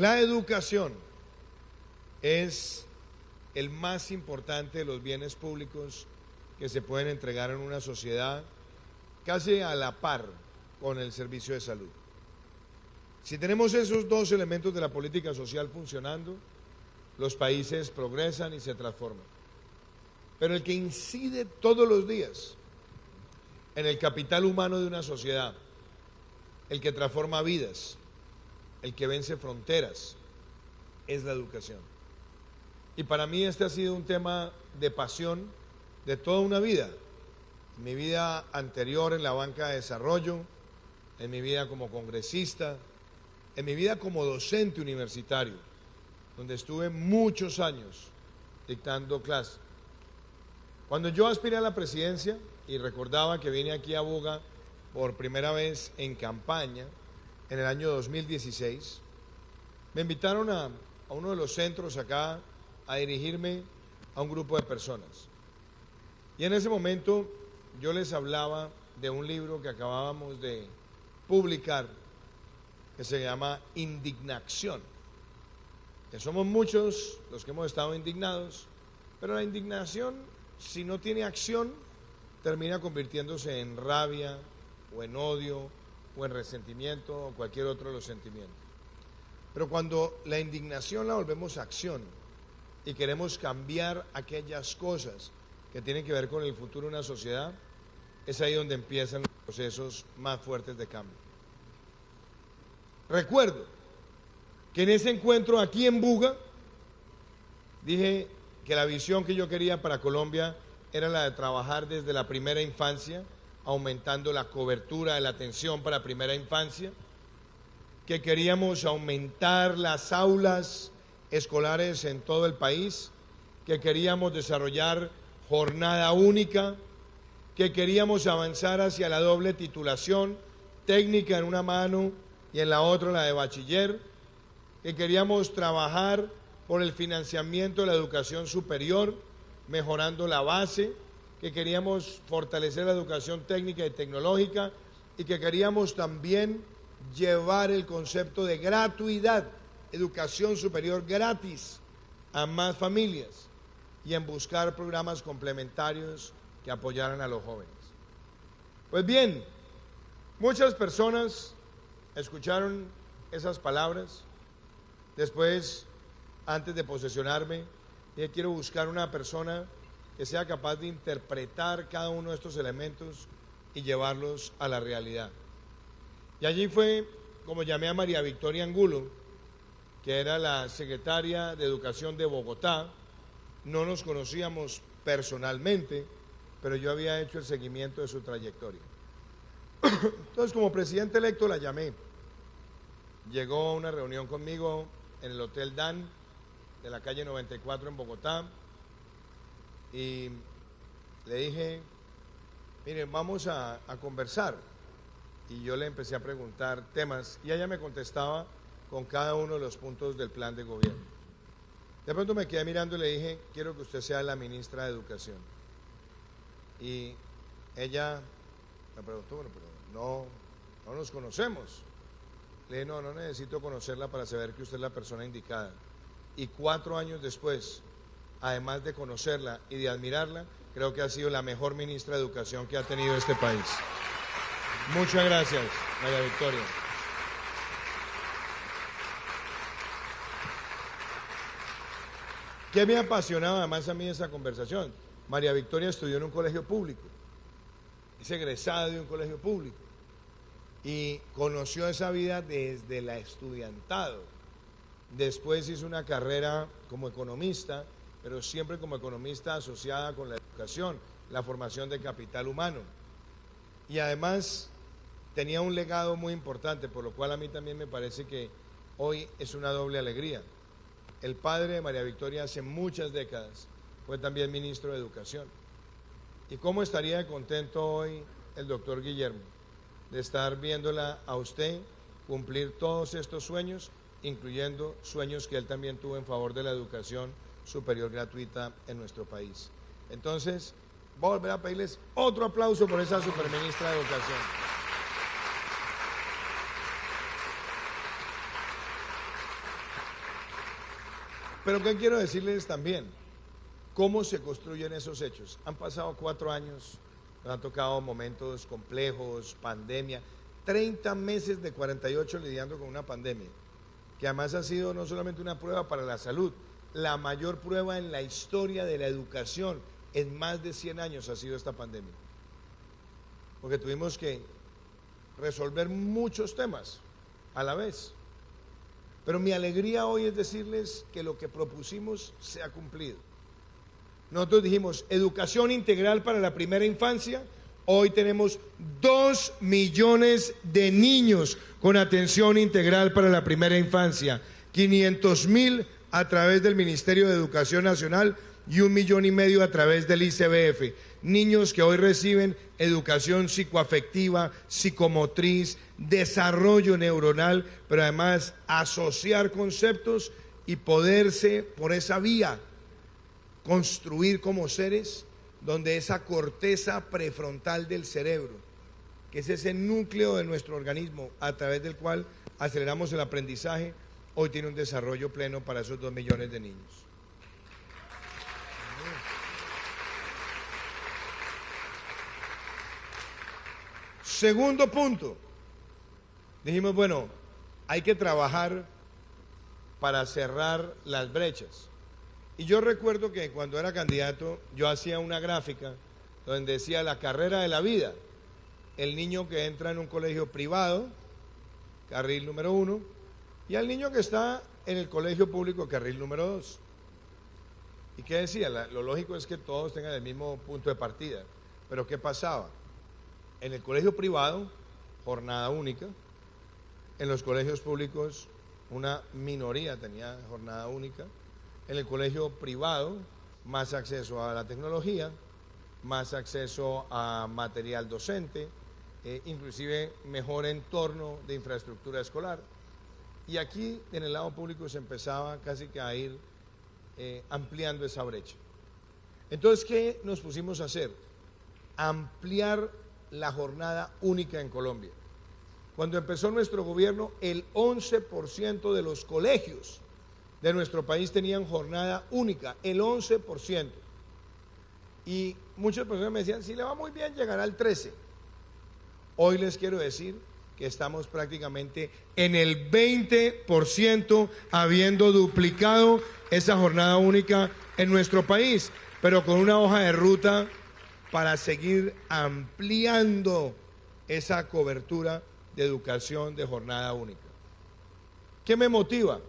La educación es el más importante de los bienes públicos que se pueden entregar en una sociedad, casi a la par con el servicio de salud. Si tenemos esos dos elementos de la política social funcionando, los países progresan y se transforman. Pero el que incide todos los días en el capital humano de una sociedad, el que transforma vidas, el que vence fronteras, es la educación. Y para mí este ha sido un tema de pasión de toda una vida. En mi vida anterior en la banca de desarrollo, en mi vida como congresista, en mi vida como docente universitario, donde estuve muchos años dictando clases. Cuando yo aspiré a la presidencia y recordaba que vine aquí a Buga por primera vez en campaña en el año 2016, me invitaron a uno de los centros acá a dirigirme a un grupo de personas. Y en ese momento yo les hablaba de un libro que acabábamos de publicar que se llama Indignación. Que somos muchos los que hemos estado indignados, pero la indignación, si no tiene acción, termina convirtiéndose en rabia o en odio o en resentimiento o cualquier otro de los sentimientos. Pero cuando la indignación la volvemos acción y queremos cambiar aquellas cosas que tienen que ver con el futuro de una sociedad, es ahí donde empiezan los procesos más fuertes de cambio. Recuerdo que en ese encuentro aquí en Buga dije que la visión que yo quería para Colombia era la de trabajar desde la primera infancia, aumentando la cobertura de la atención para primera infancia, que queríamos aumentar las aulas escolares en todo el país, que queríamos desarrollar jornada única, que queríamos avanzar hacia la doble titulación, técnica en una mano y en la otra la de bachiller, que queríamos trabajar por el financiamiento de la educación superior, mejorando la base, que queríamos fortalecer la educación técnica y tecnológica y que queríamos también llevar el concepto de gratuidad, educación superior gratis a más familias y en buscar programas complementarios que apoyaran a los jóvenes. Pues bien, muchas personas escucharon esas palabras. Después, antes de posesionarme, dije, quiero buscar una persona que sea capaz de interpretar cada uno de estos elementos y llevarlos a la realidad. Y allí fue como llamé a María Victoria Angulo, que era la secretaria de Educación de Bogotá. No nos conocíamos personalmente, pero yo había hecho el seguimiento de su trayectoria. Entonces, como presidente electo la llamé. Llegó a una reunión conmigo en el Hotel Dan de la calle 94 en Bogotá y le dije, miren, vamos a conversar. Y yo le empecé a preguntar temas y ella me contestaba con cada uno de los puntos del plan de gobierno. De pronto me quedé mirando y le dije, quiero que usted sea la ministra de Educación. Y ella me preguntó, bueno, pero no nos conocemos. Le dije, no necesito conocerla para saber que usted es la persona indicada. Y 4 años después, además de conocerla y de admirarla, creo que ha sido la mejor ministra de Educación que ha tenido este país. Muchas gracias, María Victoria. ¿Qué me apasionaba además a mí esa conversación? María Victoria estudió en un colegio público, es egresada de un colegio público y conoció esa vida desde la estudiantado. Después hizo una carrera como economista, pero siempre como economista asociada con la educación, la formación de capital humano. Y además tenía un legado muy importante, por lo cual a mí también me parece que hoy es una doble alegría. El padre de María Victoria hace muchas décadas fue también ministro de Educación. ¿Y cómo estaría de contento hoy el doctor Guillermo de estar viéndola a usted cumplir todos estos sueños, incluyendo sueños que él también tuvo en favor de la educación superior gratuita en nuestro país? Entonces, voy a volver a pedirles otro aplauso por esa superministra de Educación. Pero ¿qué quiero decirles también? ¿Cómo se construyen esos hechos? Han pasado 4 años, nos han tocado momentos complejos, pandemia, 30 meses de 48 lidiando con una pandemia, que además ha sido no solamente una prueba para la salud, la mayor prueba en la historia de la educación en más de 100 años ha sido esta pandemia. Porque tuvimos que resolver muchos temas a la vez. Pero mi alegría hoy es decirles que lo que propusimos se ha cumplido. Nosotros dijimos educación integral para la primera infancia. Hoy tenemos 2 millones de niños con atención integral para la primera infancia, 500,000 a través del Ministerio de Educación Nacional y 1,5 millones a través del ICBF. Niños que hoy reciben educación psicoafectiva, psicomotriz, desarrollo neuronal, pero además asociar conceptos y poderse por esa vía construir como seres donde esa corteza prefrontal del cerebro, que es ese núcleo de nuestro organismo a través del cual aceleramos el aprendizaje, hoy tiene un desarrollo pleno para esos 2 millones de niños. Segundo punto, dijimos, bueno, hay que trabajar para cerrar las brechas. Y yo recuerdo que cuando era candidato, yo hacía una gráfica donde decía la carrera de la vida. El niño que entra en un colegio privado, carril número 1, y al niño que está en el colegio público, carril número 2. ¿Y qué decía? Lo lógico es que todos tengan el mismo punto de partida. Pero ¿qué pasaba? En el colegio privado, jornada única. En los colegios públicos, una minoría tenía jornada única. En el colegio privado, más acceso a la tecnología, más acceso a material docente, inclusive mejor entorno de infraestructura escolar. Y aquí, en el lado público, se empezaba casi que a ir ampliando esa brecha. Entonces, ¿qué nos pusimos a hacer? Ampliar la jornada única en Colombia. Cuando empezó nuestro gobierno, el 11% de los colegios de nuestro país tenían jornada única, el 11%. Y muchas personas me decían, si le va muy bien, llegará al 13%. Hoy les quiero decir que estamos prácticamente en el 20%, habiendo duplicado esa jornada única en nuestro país, pero con una hoja de ruta para seguir ampliando esa cobertura de educación de jornada única. ¿Qué me motiva?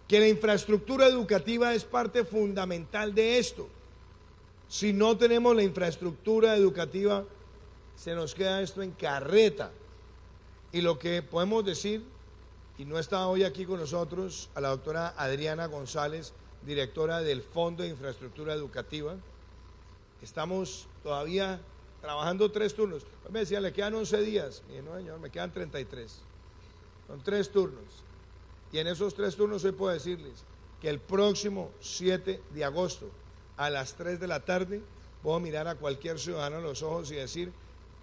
Que la infraestructura educativa es parte fundamental de esto. Si no tenemos la infraestructura educativa, se nos queda esto en carreta. Y lo que podemos decir, y no está hoy aquí con nosotros, a la doctora Adriana González, directora del Fondo de Infraestructura Educativa, estamos todavía trabajando 3 turnos. Hoy me decían, le quedan 11 días. Y dije, no, señor, me quedan 33. Son 3 turnos. Y en esos 3 turnos hoy puedo decirles que el próximo 7 de agosto a las 3 de la tarde puedo mirar a cualquier ciudadano en los ojos y decir,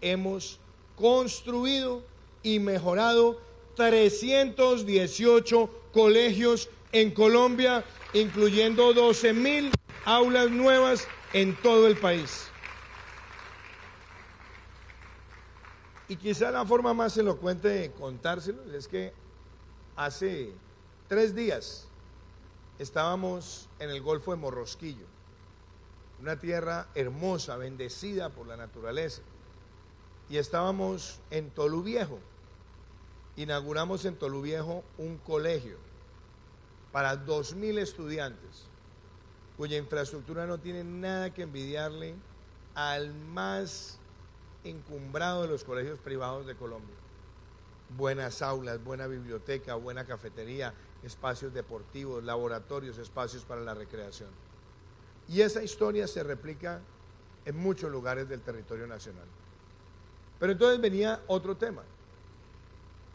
hemos construido y mejorado 318 colegios en Colombia, incluyendo 12,000 aulas nuevas en todo el país. Y quizá la forma más elocuente de contárselo es que hace 3 días estábamos en el Golfo de Morrosquillo, una tierra hermosa, bendecida por la naturaleza, y estábamos en Toluviejo. Inauguramos en Toluviejo un colegio para 2,000 estudiantes, cuya infraestructura no tiene nada que envidiarle al más encumbrado de los colegios privados de Colombia. Buenas aulas, buena biblioteca, buena cafetería, espacios deportivos, laboratorios, espacios para la recreación. Y esa historia se replica en muchos lugares del territorio nacional. Pero entonces venía otro tema.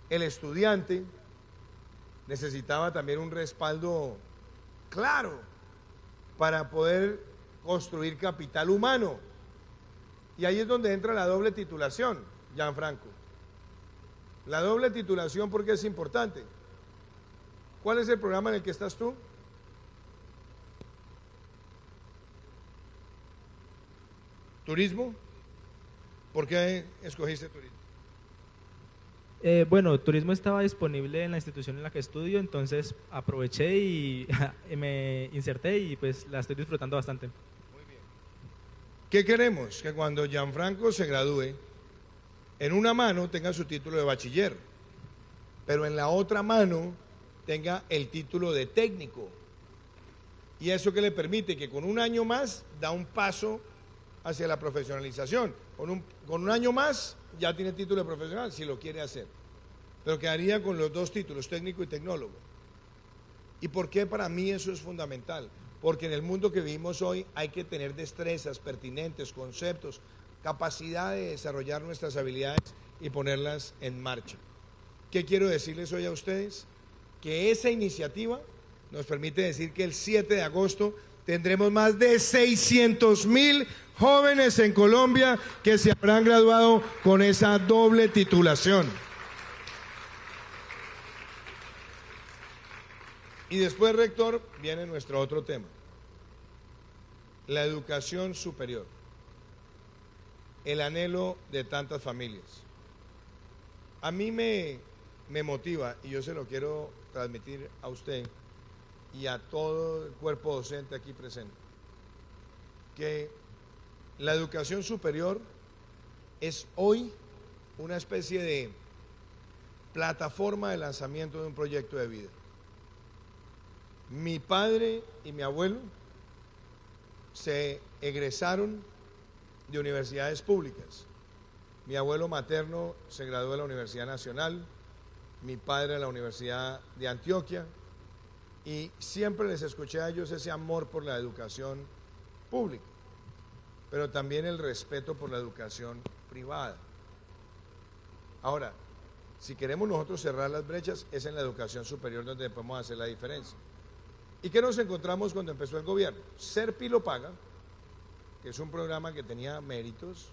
El estudiante necesitaba también un respaldo claro para poder construir capital humano. Y ahí es donde entra la doble titulación, Gianfranco. La doble titulación, ¿por qué es importante? ¿Cuál es el programa en el que estás tú? ¿Turismo? ¿Por qué escogiste turismo? Bueno, turismo estaba disponible en la institución en la que estudio, entonces aproveché y me inserté y pues la estoy disfrutando bastante. ¿Qué queremos? Que cuando Gianfranco se gradúe, en una mano tenga su título de bachiller, pero en la otra mano tenga el título de técnico. Y eso que le permite que con un año más da un paso hacia la profesionalización. Con un año más ya tiene título de profesional si lo quiere hacer. Pero quedaría con los dos títulos, técnico y tecnólogo. ¿Y por qué para mí eso es fundamental? Porque en el mundo que vivimos hoy hay que tener destrezas pertinentes, conceptos, capacidad de desarrollar nuestras habilidades y ponerlas en marcha. ¿Qué quiero decirles hoy a ustedes? Que esa iniciativa nos permite decir que el 7 de agosto tendremos más de 600.000 jóvenes en Colombia que se habrán graduado con esa doble titulación. Y después, rector, viene nuestro otro tema, la educación superior, el anhelo de tantas familias. A mí me motiva, y yo se lo quiero transmitir a usted y a todo el cuerpo docente aquí presente, que la educación superior es hoy una especie de plataforma de lanzamiento de un proyecto de vida. Mi padre y mi abuelo se egresaron de universidades públicas. Mi abuelo materno se graduó de la Universidad Nacional, mi padre de la Universidad de Antioquia, y siempre les escuché a ellos ese amor por la educación pública, pero también el respeto por la educación privada. Ahora, si queremos nosotros cerrar las brechas, es en la educación superior donde podemos hacer la diferencia. ¿Y qué nos encontramos cuando empezó el gobierno? Serpi lo paga, que es un programa que tenía méritos.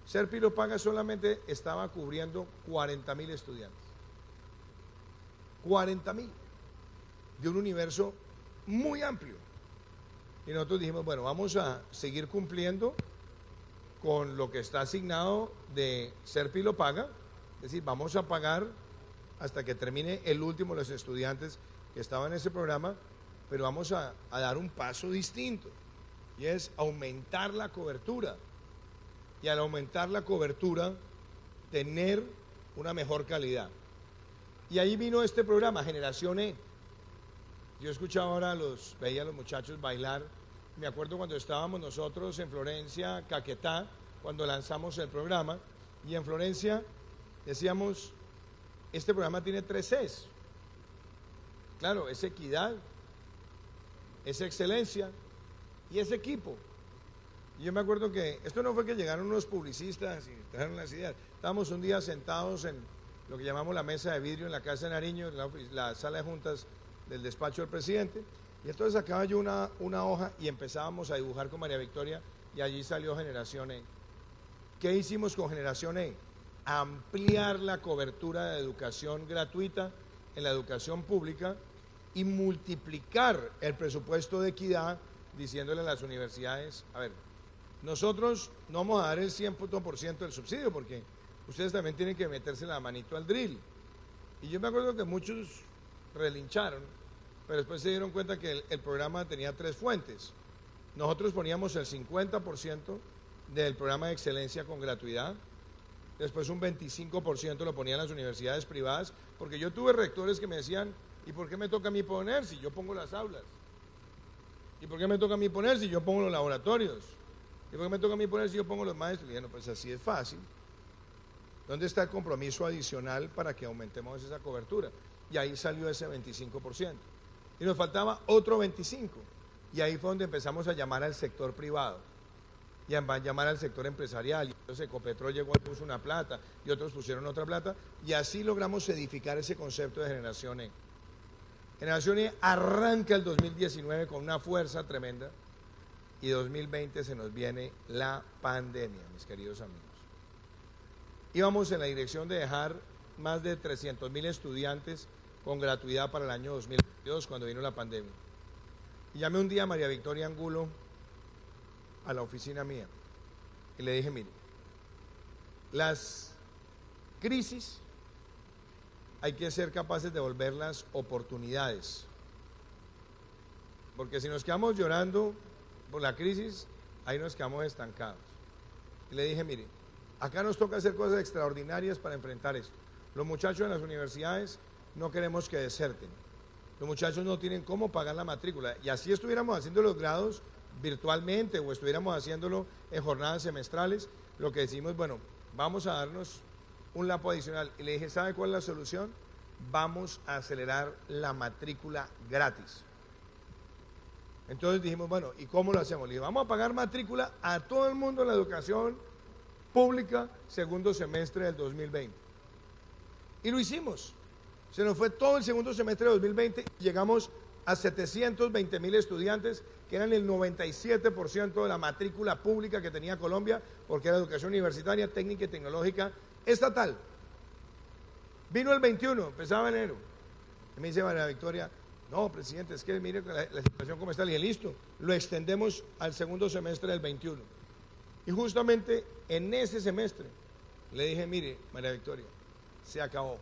Serpi lo paga solamente estaba cubriendo 40.000 estudiantes. 40.000 de un universo muy amplio. Y nosotros dijimos, bueno, vamos a seguir cumpliendo con lo que está asignado de Serpi lo paga, es decir, vamos a pagar hasta que termine el último de los estudiantes que estaban en ese programa, pero vamos a dar un paso distinto, y es aumentar la cobertura, y al aumentar la cobertura, tener una mejor calidad. Y ahí vino este programa, Generación E. Yo escuchaba ahora, veía a los muchachos bailar. Me acuerdo cuando estábamos nosotros en Florencia, Caquetá, cuando lanzamos el programa, y en Florencia decíamos, este programa tiene 3 Cs. Claro, es equidad, es excelencia y es equipo. Y yo me acuerdo que esto no fue que llegaron unos publicistas y trajeron las ideas. Estábamos un día sentados en lo que llamamos la mesa de vidrio en la Casa de Nariño, en la sala de juntas del despacho del presidente, y entonces sacaba yo una hoja y empezábamos a dibujar con María Victoria, y allí salió Generación E. ¿Qué hicimos con Generación E? Ampliar la cobertura de educación gratuita en la educación pública y multiplicar el presupuesto de equidad, diciéndole a las universidades, a ver, nosotros no vamos a dar el 100% del subsidio porque ustedes también tienen que meterse la manito al drill. Y yo me acuerdo que muchos relincharon, pero después se dieron cuenta que el programa tenía 3 fuentes. Nosotros poníamos el 50% del programa de excelencia con gratuidad, después un 25% lo ponían las universidades privadas, porque yo tuve rectores que me decían, ¿y por qué me toca a mí poner si yo pongo las aulas? ¿Y por qué me toca a mí poner si yo pongo los laboratorios? ¿Y por qué me toca a mí poner si yo pongo los maestros? Y bueno, pues así es fácil. ¿Dónde está el compromiso adicional para que aumentemos esa cobertura? Y ahí salió ese 25%. Y nos faltaba otro 25%. Y ahí fue donde empezamos a llamar al sector privado. Y a llamar al sector empresarial. Y entonces Ecopetrol llegó y puso una plata, y otros pusieron otra plata. Y así logramos edificar ese concepto de Generación E. Generación E arranca el 2019 con una fuerza tremenda. Y 2020 se nos viene la pandemia, mis queridos amigos. Íbamos en la dirección de dejar más de 300.000 estudiantes con gratuidad para el año 2022 cuando vino la pandemia. Y llamé un día a María Victoria Angulo a la oficina mía y le dije, mire, las crisis hay que ser capaces de volverlas oportunidades, porque si nos quedamos llorando por la crisis, ahí nos quedamos estancados. Y le dije, mire, acá nos toca hacer cosas extraordinarias para enfrentar esto. Los muchachos en las universidades no queremos que deserten. Los muchachos no tienen cómo pagar la matrícula. Y así estuviéramos haciendo los grados virtualmente o estuviéramos haciéndolo en jornadas semestrales, lo que decimos, bueno, vamos a darnos un lapo adicional. Y le dije, ¿sabe cuál es la solución? Vamos a acelerar la matrícula gratis. Entonces dijimos, bueno, ¿y cómo lo hacemos? Le dije, vamos a pagar matrícula a todo el mundo en la educación pública segundo semestre del 2020. Y lo hicimos. Se nos fue todo el segundo semestre de 2020 y llegamos a 720,000 estudiantes, que eran el 97% de la matrícula pública que tenía Colombia, porque era educación universitaria, técnica y tecnológica estatal. Vino el 21, empezaba enero. Y me dice María Victoria, no, presidente, es que mire la situación cómo está. Le dije, listo, lo extendemos al segundo semestre del 21. Y justamente en ese semestre le dije, mire, María Victoria, se acabó.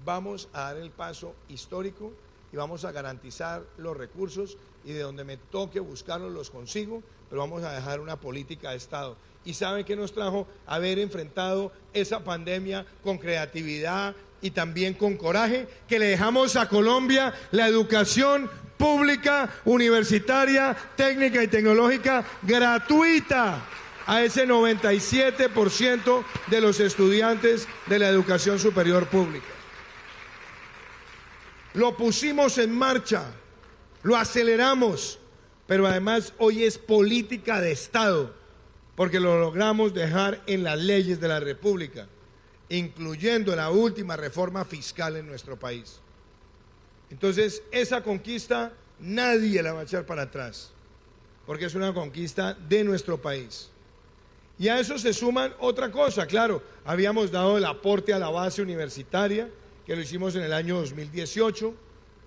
Vamos a dar el paso histórico y vamos a garantizar los recursos y de donde me toque buscarlos los consigo, pero vamos a dejar una política de Estado. ¿Y saben qué nos trajo? Haber enfrentado esa pandemia con creatividad y también con coraje, que le dejamos a Colombia la educación pública, universitaria, técnica y tecnológica gratuita a ese 97% de los estudiantes de la educación superior pública. Lo pusimos en marcha, lo aceleramos, pero además hoy es política de Estado, porque lo logramos dejar en las leyes de la República, incluyendo la última reforma fiscal en nuestro país. Entonces, esa conquista nadie la va a echar para atrás, porque es una conquista de nuestro país. Y a eso se suman otra cosa, claro, habíamos dado el aporte a la base universitaria, que lo hicimos en el año 2018,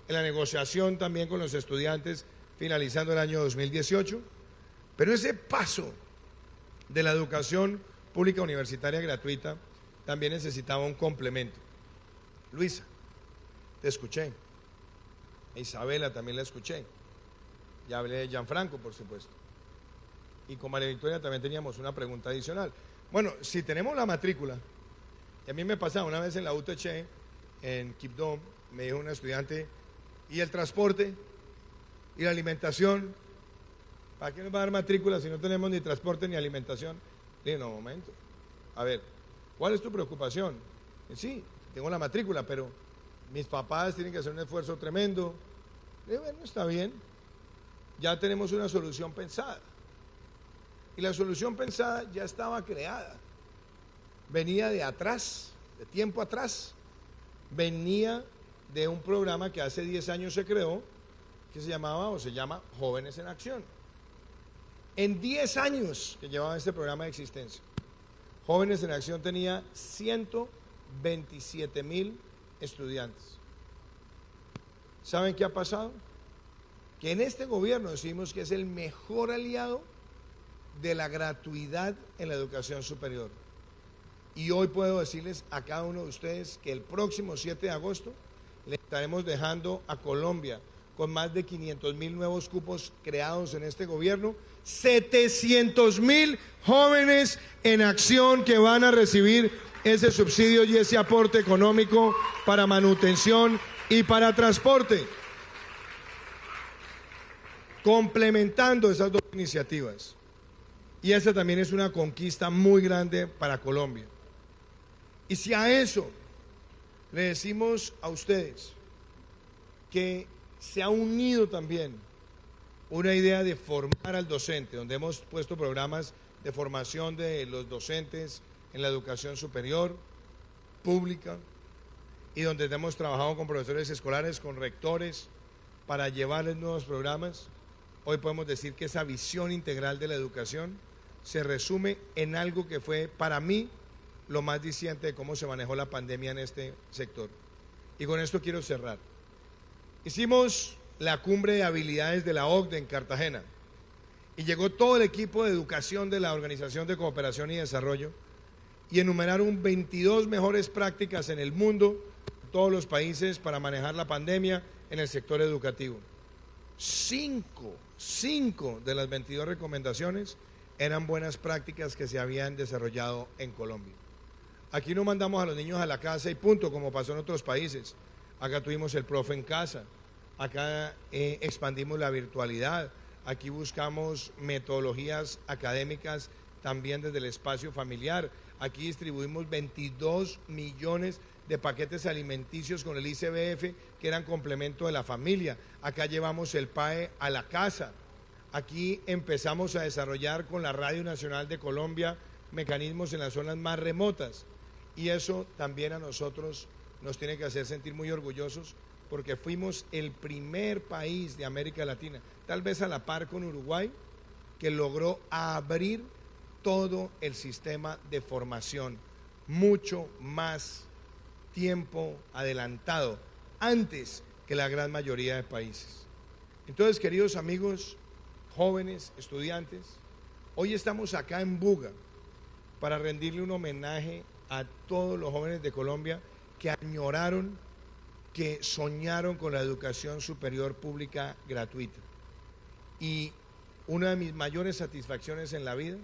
en la negociación también con los estudiantes, finalizando el año 2018, pero ese paso de la educación pública universitaria gratuita también necesitaba un complemento. Luisa, te escuché, a Isabela también la escuché, ya hablé de Gianfranco, por supuesto, y con María Victoria también teníamos una pregunta adicional. Bueno, si tenemos la matrícula, y a mí me pasaba una vez en la UTC, en Quibdó, me dijo una estudiante, ¿y el transporte? ¿Y la alimentación? ¿Para qué nos va a dar matrícula si no tenemos ni transporte ni alimentación? Le dije, no, momento, a ver, ¿cuál es tu preocupación? Sí, tengo la matrícula, pero mis papás tienen que hacer un esfuerzo tremendo. Le dije, bueno, está bien, ya tenemos una solución pensada. Y la solución pensada ya estaba creada, venía de atrás, de tiempo atrás. Venía de un programa que hace 10 años se creó, que se llamaba o se llama Jóvenes en Acción. En 10 años que llevaba este programa de existencia, Jóvenes en Acción tenía 127,000 estudiantes. ¿Saben qué ha pasado? Que en este gobierno decimos que es el mejor aliado de la gratuidad en la educación superior. Y hoy puedo decirles a cada uno de ustedes que el próximo 7 de agosto le estaremos dejando a Colombia, con más de 500,000 nuevos cupos creados en este gobierno, 700,000 jóvenes en acción que van a recibir ese subsidio y ese aporte económico para manutención y para transporte. Complementando esas dos iniciativas. Y esa también es una conquista muy grande para Colombia. Y si a eso le decimos a ustedes que se ha unido también una idea de formar al docente, donde hemos puesto programas de formación de los docentes en la educación superior, pública, y donde hemos trabajado con profesores escolares, con rectores, para llevarles nuevos programas, hoy podemos decir que esa visión integral de la educación se resume en algo que fue para mí lo más diciente de cómo se manejó la pandemia en este sector. Y con esto quiero cerrar. Hicimos la cumbre de habilidades de la OCDE en Cartagena Y llegó todo el equipo de educación de la Organización de Cooperación y Desarrollo y enumeraron 22 mejores prácticas en el mundo, todos los países, para manejar la pandemia en el sector educativo. Cinco de las 22 recomendaciones eran buenas prácticas que se habían desarrollado en Colombia. Aquí no mandamos a los niños a la casa y punto, como pasó en otros países. Acá tuvimos el profe en casa, acá expandimos la virtualidad, aquí buscamos metodologías académicas también desde el espacio familiar. Aquí distribuimos 22 millones de paquetes alimenticios con el ICBF que eran complemento de la familia. Acá llevamos el PAE a la casa. Aquí empezamos a desarrollar con la Radio Nacional de Colombia mecanismos en las zonas más remotas. Y eso también a nosotros nos tiene que hacer sentir muy orgullosos porque fuimos el primer país de América Latina, tal vez a la par con Uruguay, que logró abrir todo el sistema de formación mucho más tiempo adelantado, antes que la gran mayoría de países. Entonces, queridos amigos, jóvenes, estudiantes, hoy estamos acá en Buga para rendirle un homenaje a todos los jóvenes de Colombia que añoraron, que soñaron con la educación superior pública gratuita. Y una de mis mayores satisfacciones en la vida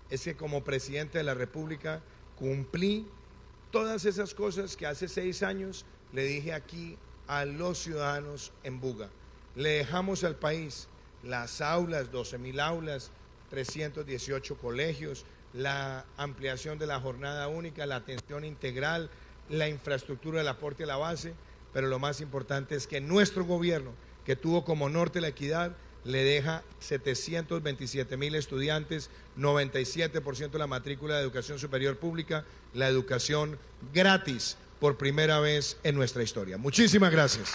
es que como presidente de la República cumplí todas esas cosas que hace 6 años le dije aquí a los ciudadanos en Buga. Le dejamos al país las aulas, 12.000 aulas, 318 colegios, la ampliación de la jornada única, la atención integral, la infraestructura del aporte a la base, pero lo más importante es que nuestro gobierno, que tuvo como norte la equidad, le deja 727.000 estudiantes, 97% de la matrícula de educación superior pública, la educación gratis por primera vez en nuestra historia. Muchísimas gracias.